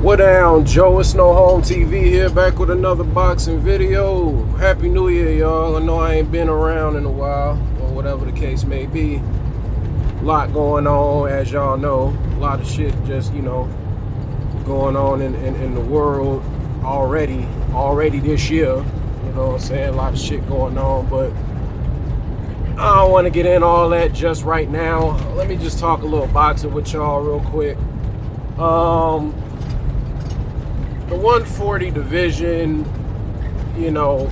What down, Joe? It's No Home TV here, back with another boxing video. Happy New Year, y'all. I know I ain't been around in a while, or whatever the case may be. A lot going on, as y'all know. A lot of shit just, going on in the world already this year. You know what I'm saying? A lot of shit going on, but I don't want to get in all that just right now. Let me just talk a little boxing with y'all real quick. The 140 division,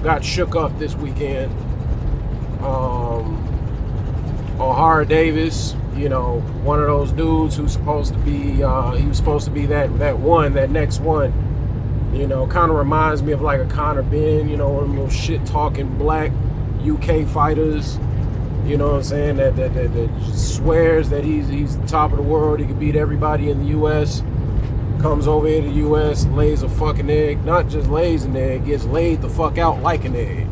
got shook up this weekend. O'Hara Davis, one of those dudes who's supposed to be, he was supposed to be that next one. Kind of reminds me of like a Conor Benn, one of them little shit-talking black UK fighters. You know what I'm saying? That swears that he's the top of the world. He can beat everybody in the U.S. Comes over here to the U.S., lays a fucking egg. Not just lays an egg, gets laid the fuck out like an egg.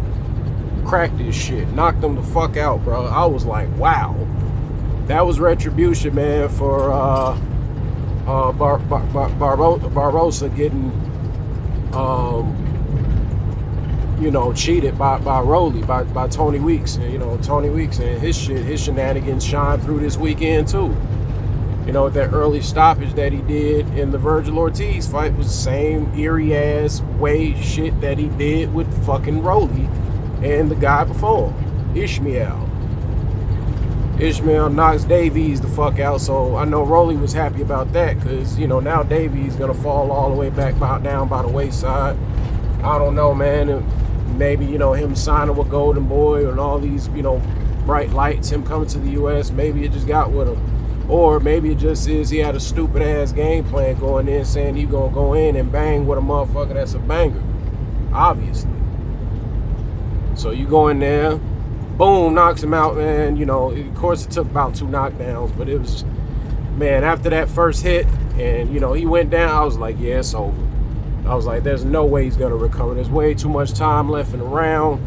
Cracked this shit. Knocked him the fuck out, bro. I was like, wow. That was retribution, man, for Barbosa getting, cheated by Rolly, by Tony Weeks. And, Tony Weeks and his shenanigans shine through this weekend, too. That early stoppage that he did in the Virgil Ortiz fight was the same eerie-ass way shit that he did with fucking Rolly and the guy before him, Ishmael. Ishmael knocks Davies the fuck out, so I know Rolly was happy about that because, now Davies going to fall all the way back down by the wayside. I don't know, man. Maybe, him signing with Golden Boy and all these, bright lights, him coming to the U.S., maybe it just got with him. Or maybe it just is he had a stupid ass game plan going in saying he gonna go in and bang with a motherfucker that's a banger. Obviously. So you go in there, boom, knocks him out, man. Of course it took about 2 knockdowns, but it was, man, after that first hit and, he went down, I was like, yeah, it's over. I was like, there's no way he's gonna recover. There's way too much time left in the round.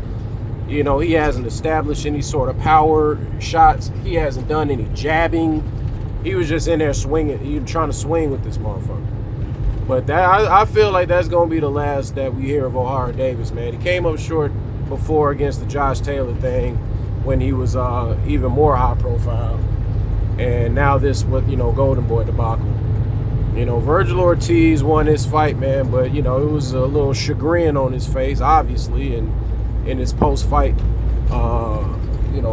He hasn't established any sort of power shots. He hasn't done any jabbing. He was just in there swinging. He was trying to swing with this motherfucker. But I feel like that's going to be the last that we hear of O'Hara Davis, man. He came up short before against the Josh Taylor thing when he was even more high profile. And now this with, Golden Boy debacle. Virgil Ortiz won his fight, man. But, it was a little chagrin on his face, obviously, and in his post-fight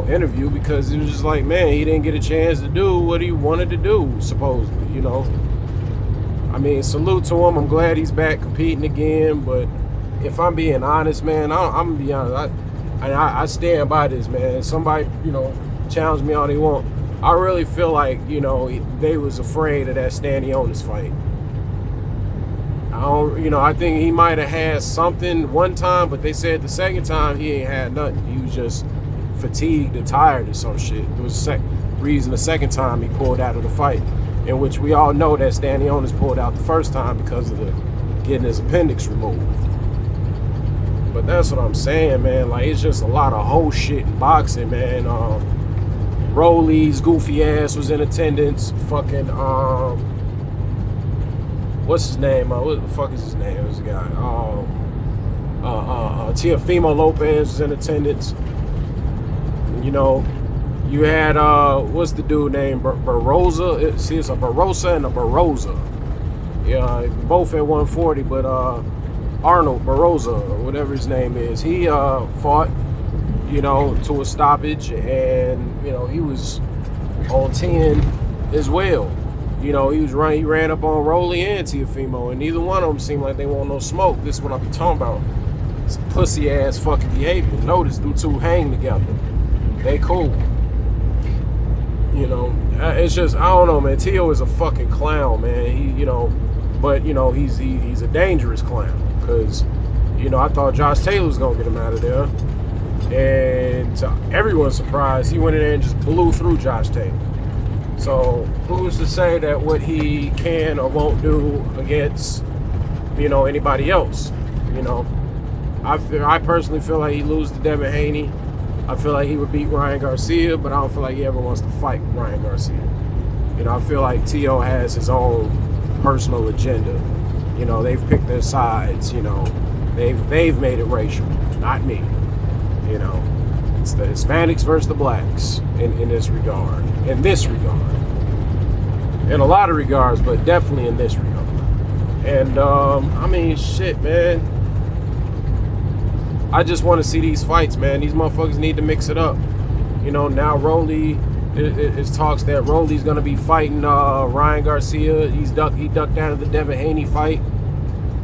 interview, because it was just like, man, he didn't get a chance to do what he wanted to do, supposedly, I mean, salute to him. I'm glad he's back competing again, but if I'm being honest, man, I'm gonna be honest, I stand by this, man. Somebody, challenge me all they want. I really feel like, they was afraid of that Stanionis fight. I think he might have had something one time, but they said the second time he ain't had nothing. He was just fatigued and tired or some shit. There was a reason the second time he pulled out of the fight, in which we all know that Stanionis pulled out the first time because of getting his appendix removed. But that's what I'm saying, man. Like, it's just a lot of whole shit in boxing, man. Rolly's goofy ass was in attendance. Fucking what's his name? What the fuck is his name? This guy. Teofimo Lopez was in attendance. You had what's the dude named Barbosa? It's a Barbosa and a Barbosa. Yeah, both at 140, but Arnold Barbosa, or whatever his name is, he fought, to a stoppage, and he was on 10 as well. He ran up on Rolly and Teofimo, and neither one of them seemed like they want no smoke. This is what I'm talking about. It's pussy ass fucking behavior. Notice them two hang together. They cool. It's just, I don't know, man. Tio is a fucking clown, man. But he's a dangerous clown, because I thought Josh Taylor was gonna get him out of there, and to everyone's surprise, he went in there and just blew through Josh Taylor. So who's to say that what he can or won't do against anybody else? I personally feel like he loses to Devin Haney. I feel like he would beat Ryan Garcia, but I don't feel like he ever wants to fight Ryan Garcia. I feel like Tio has his own personal agenda. You know, they've picked their sides. You know, they've made it racial, not me. You know, it's the Hispanics versus the blacks in this regard. In this regard, in a lot of regards, but definitely in this regard. And I mean, shit, man. I just want to see these fights, man. These motherfuckers need to mix it up. You know, now Rolly, it's talks that Rolly's gonna be fighting Ryan Garcia. He ducked down to the Devin Haney fight.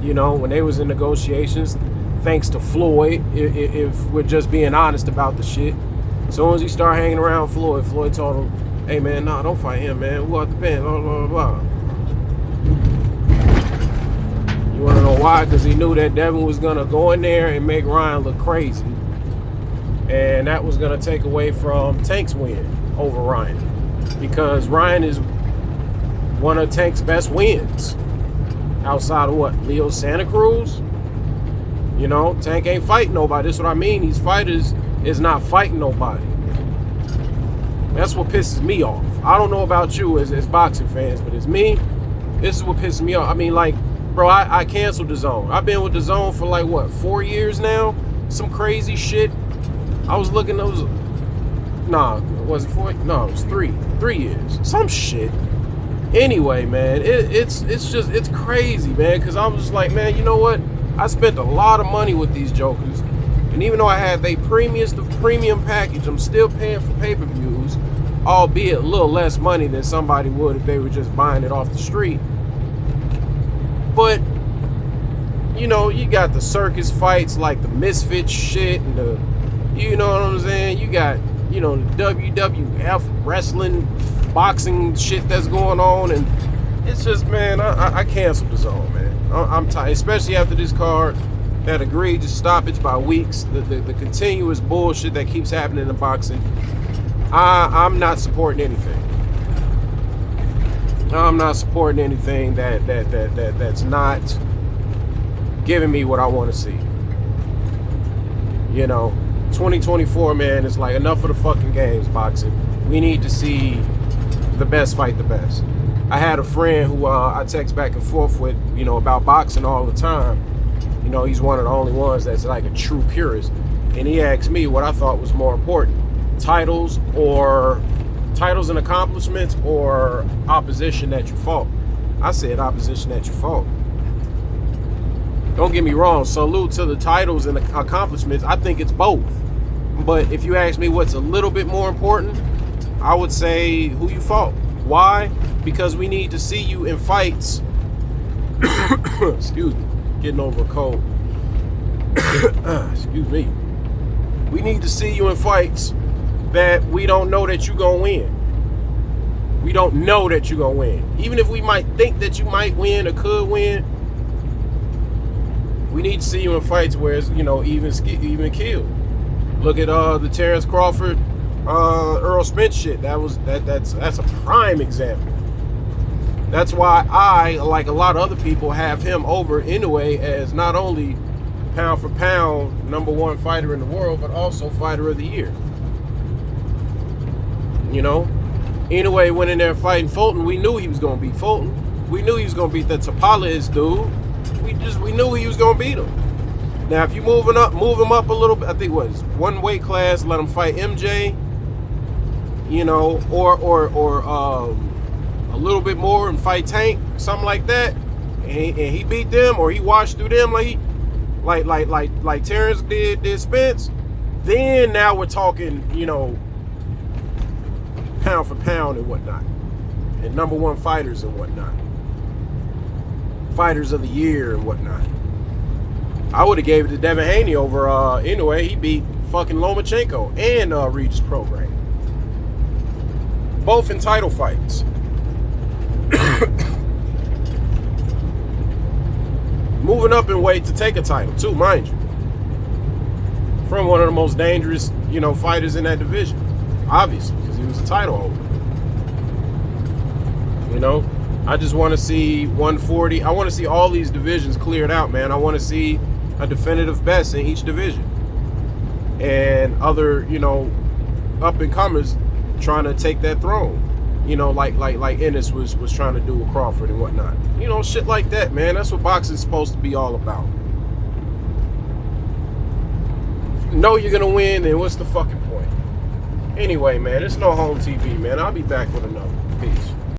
You know, when they was in negotiations, thanks to Floyd. If we're just being honest about the shit. As soon as he started hanging around Floyd told him, "Hey man, nah, don't fight him, man. We'll have to pay him, blah blah blah." You want to know why? Because he knew that Devin was going to go in there and make Ryan look crazy. And that was going to take away from Tank's win over Ryan. Because Ryan is one of Tank's best wins. Outside of what? Leo Santa Cruz? You know, Tank ain't fighting nobody. That's what I mean. These fighters is not fighting nobody. That's what pisses me off. I don't know about you as boxing fans, but it's me. This is what pisses me off. I mean, like, bro, I canceled DAZN. I've been with DAZN for like, what, 4 years now? Some crazy shit. I was looking, those. Nah, was it 4? No, it was 3. 3 years. Some shit. Anyway, man, it's crazy, man, because I was just like, man, you know what? I spent a lot of money with these jokers. And even though I had the premium package, I'm still paying for pay-per-views, albeit a little less money than somebody would if they were just buying it off the street. But, you know, you got the circus fights like the Misfits shit and the, you know what I'm saying? You got, you know, the WWF wrestling, boxing shit that's going on. And it's just, man, I canceled DAZN, man. I'm tired, especially after this card that agreed to stoppage by weeks. The continuous bullshit that keeps happening in boxing. I'm not supporting anything. I'm not supporting anything that's not giving me what I want to see. You know, 2024, man, it's like enough of the fucking games, boxing. We need to see the best fight the best. I had a friend who I text back and forth with, you know, about boxing all the time. You know, he's one of the only ones that's like a true purist. And he asked me what I thought was more important, titles and accomplishments or opposition that you fought. I said opposition that you fought. Don't get me wrong, salute to the titles and the accomplishments. I think it's both. But if you ask me what's a little bit more important, I would say who you fought. Why? Because we need to see you in fights. Excuse me, getting over a cold. Excuse me. We need to see you in fights that we don't know that you're going to win. We don't know that you're going to win. Even if we might think that you might win or could win, we need to see you in fights where it's, you know, even killed. Look at the Terrence Crawford, Earl Spence shit. That's a prime example. That's why I, like a lot of other people, have him over anyway as not only pound for pound #1 fighter in the world, but also fighter of the year. You know, anyway, went in there fighting Fulton. We knew he was gonna beat Fulton. We knew he was gonna beat the Tapales dude. We knew he was gonna beat him. Now, if you move him up a little bit, I think what is one weight class, let him fight MJ. You know, or a little bit more and fight Tank, something like that, and he beat them or he washed through them like Terrence did Spence. Then now we're talking, you know, pound for pound and whatnot, and #1 fighters and whatnot, fighters of the year and whatnot. I would have gave it to Devin Haney over anyway. He beat fucking Lomachenko and Regis Prograis, both in title fights. Moving up in weight to take a title too, mind you, from one of the most dangerous, you know, fighters in that division, obviously, because he was a title holder. You know, I just want to see 140. I want to see all these divisions cleared out, man. I want to see a definitive best in each division, and other, you know, up and comers trying to take that throne. You know, like Ennis was trying to do with Crawford and whatnot. You know, shit like that, man. That's what boxing's supposed to be all about. If you know you're gonna win, then what's the fucking point? Anyway, man, it's No Home TV, man. I'll be back with another. Peace.